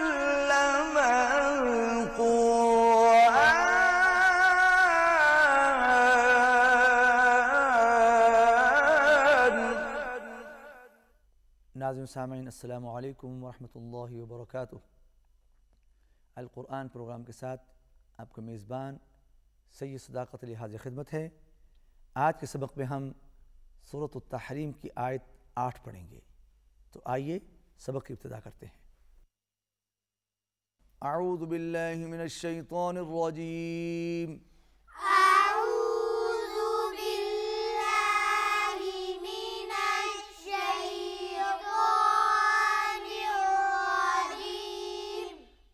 علم القرآن. नाज़रीन सामीन अस्सलामु अलैकुम वरहमतुल्लाहि वबरकातुह। अल कुरान प्रोग्राम के साथ आपका मेज़बान सैयद सदाक़त हाज़िर खिदमत है। आज के सबक में हम सूरत तहरीम की आयत 8 पढ़ेंगे। तो आइए सबक की इब्तिदा करते हैं। अऊज़ु बिल्लाहि मिनश शैतानिर रजीम।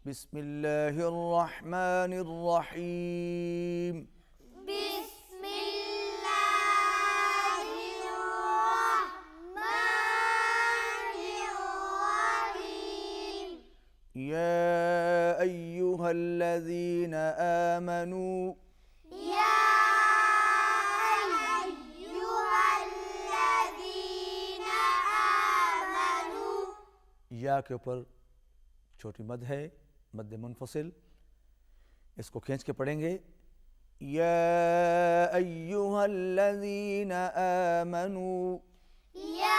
बिस्मिल्लाहिर रहमानिर रहीम। बिस्मिल्लाहिर रहमानिर रहीम। या अय्युहल्लज़ीना आमनू। या अय्युहल्लज़ीना आमनू। या के ऊपर छोटी मद है, मद मुनफसिल, इसको खींच के पढ़ेंगे। या अय्युहल्लज़ीना आमनू। या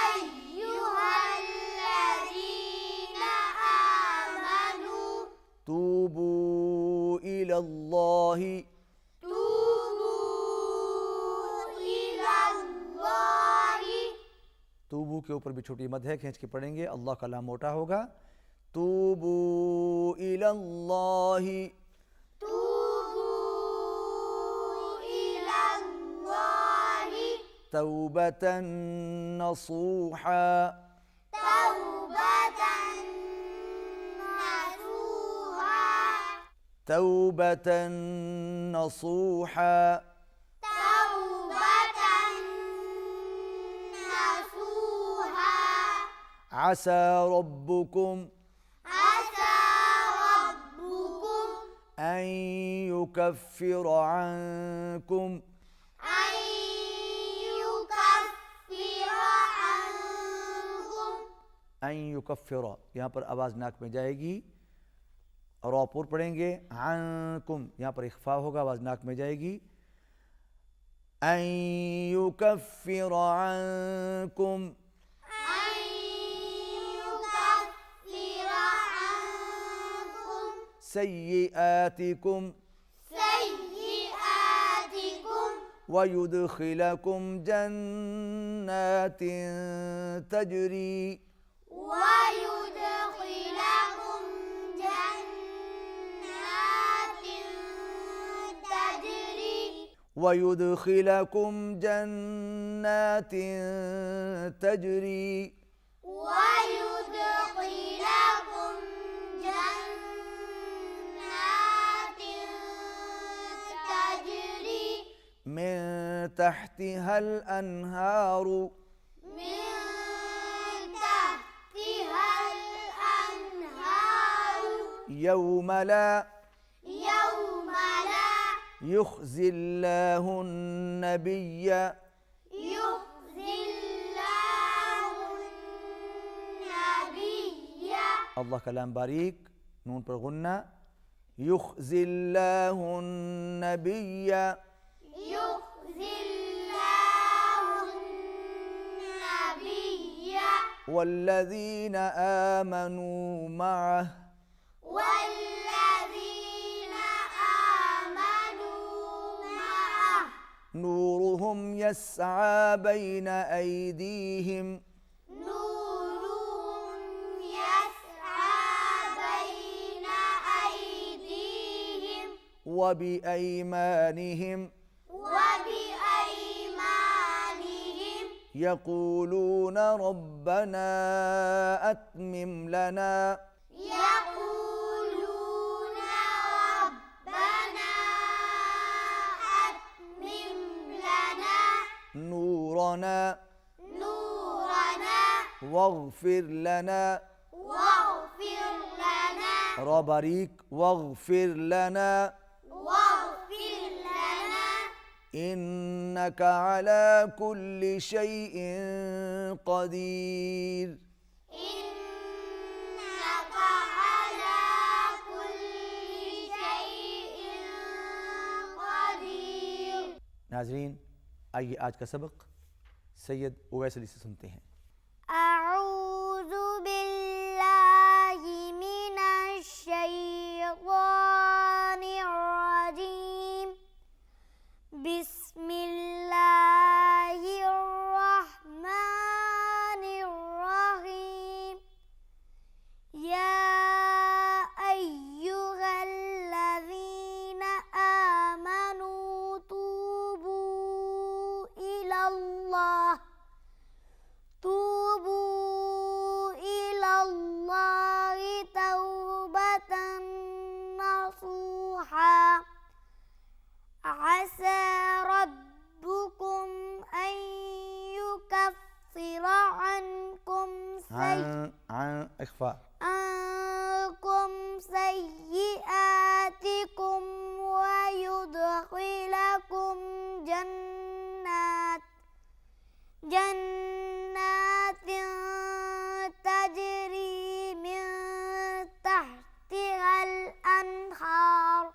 अय्युहल्लज़ीना आमनू। तूबू इलल्लाहि। तूबू इलल्लाहि। तूबू के ऊपर भी छोटी मद है, खींच के पढ़ेंगे। अल्लाह का लाम मोटा होगा। तूबू इलल्लाहि। तूबू इलल्लाहि। तौबतन नसूहा। तौबतन नसूहा। तौबतन नसूहा। तौबतन नसूहा। आसा रब्बुकुम عسى ربكم أن يكفر عنكم أن يكفر عنكم। أن يكفر यहाँ पर आवाज़ नाक में जाएगी और ऑपुर पढ़ेंगे। عنكم यहाँ पर इख्फा होगा, आवाज़ नाक में जाएगी। أن يكفر عنكم أن يكفر عنكم سيئاتكم سيئاتكم ويدخلكم جنات تجري ويدخلكم جنات تجري ويدخلكم جنات تجري ويدخلكم جنات تجري من تحتها الأنهار من تحتها الأنهار يوم لا يخزي الله النبي يخزي الله النبي الله कलाम बारीक, नून पर गुन्ना। يخزي الله النبي يخزي الله النبي والذين آمنوا معه والذين آمنوا معه نورهم يسعى بين أيديهم نورهم يسعى بين أيديهم وبأيمانهم وبأيمانهم يقولون ربنا أتمم لنا يقولون ربنا أتمم لنا نورنا نورنا واغفر لنا واغفر لنا رباريك واغفر لنا واغفر لنا إنك على كل شيء قدير. إنك على كل شيء قدير. नाजरीन, आइए आज का सबक सैयद उवैस अली से सुनते हैं। अऊज़ु बिल्लाहि मिनश शैतानिर रजीम। बिस्मिल्लाहिर रहमानिर रहीम। या अय्युहल्लज़ीना आमनू तूबू इलल्लाहि तौबतन नसूहा। असा रब्बुकुम अन युकफ्फिर अन्कुम सय्यिआतिकुम व युदखिलकुम जन्नातिन तजरी मिन तहतिहल अन्हार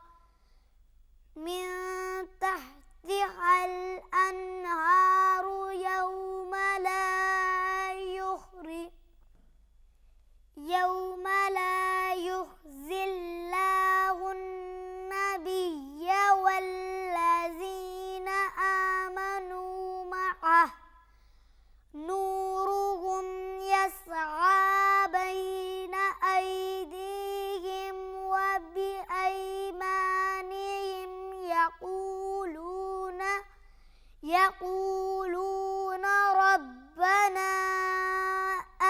यौम ला युख़ज़िल्लाहु अन्नबिय्य वल्लज़ीना आमनू मअह नूरुहुम यस्आ बैन अयदीहिम व बिअयमानिहिम यक़ूलून रब्बना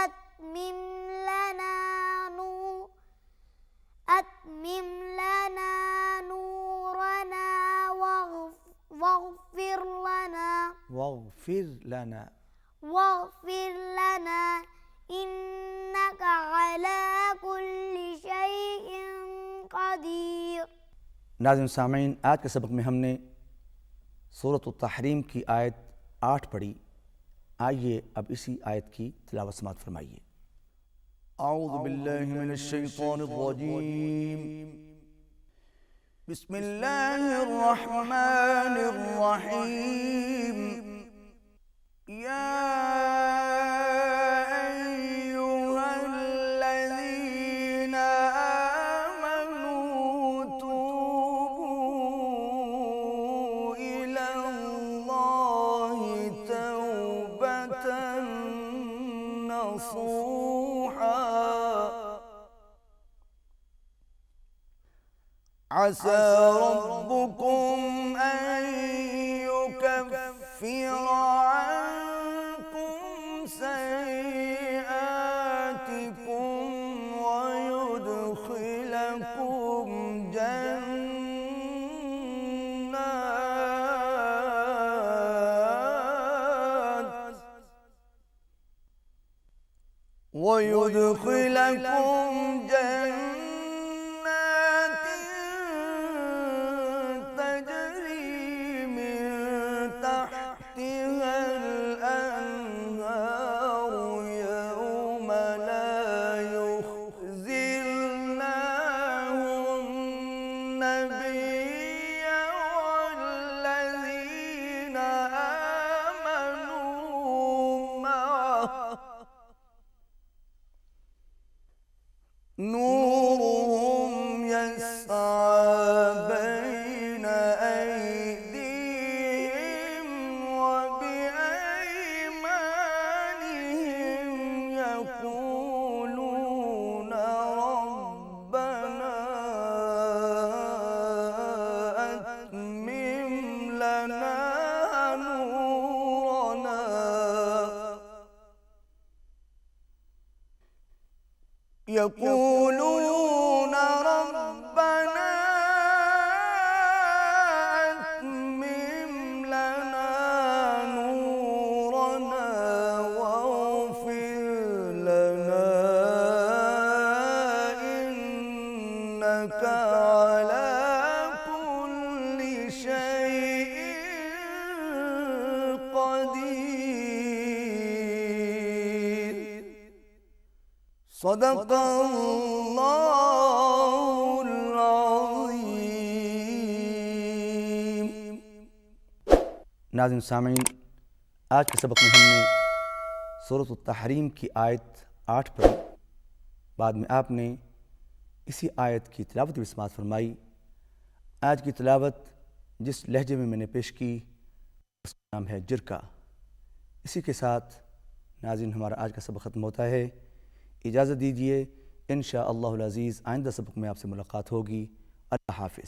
अत्मिम लना नूरना वाग़फ़िर लना इन्नक अला कुल्लि शैइन क़दीर। नाज़रीन सामीन, आज के सबक में हमने सूरत तहरीम की आयत 8 पढ़ी। आइए अब इसी आयत की तिलावत समाअत फरमाइए। अऊज़ु बिल्लाहि मिनश शैतानिर रजीम। बिस्मिल्लाहिर रहमानिर रहीम। या अय्युहल्लज़ीना आमनू तूबू इलल्लाहि तौबतन नसूहा। असा रब्बुकुम अन युकफ्फिर अन्कुम सय्यिआतिकुम व युदखिलकुम जन्नात तजरी मिन तहतिहल अन्हार यौम ला युख़ज़िल्लाहु अन्नबिय्य वल्लज़ीना आमनू मअह नूरुहुम यस्आ बैन अयदीहिम व बिअयमानिहिम यक़ूलून रब्बना अत्मिम लना नूरना यक़ूलून रब्बना अत्मिम लना नूरना वाग़फ़िर लना इन्नक अला कुल्लि शैइन सदक़ल्लाहुल अज़ीम। नाज़रीन सामीन, आज के सबक में हमने सूरह तहरीम की आयत 8 पढ़ी। बाद में आपने इसी आयत की तिलावत भी समाअत फरमाई। आज की तिलावत जिस लहजे में मैंने पेश की उसका नाम है जिरका। इसी के साथ नाज़रीन हमारा आज का सबक ख़त्म होता है। इजाज़त दीजिए, इंशाअल्लाहुल अज़ीज़ आइंदा सबक में आपसे मुलाकात होगी। अल्लाह हाफ़िज़।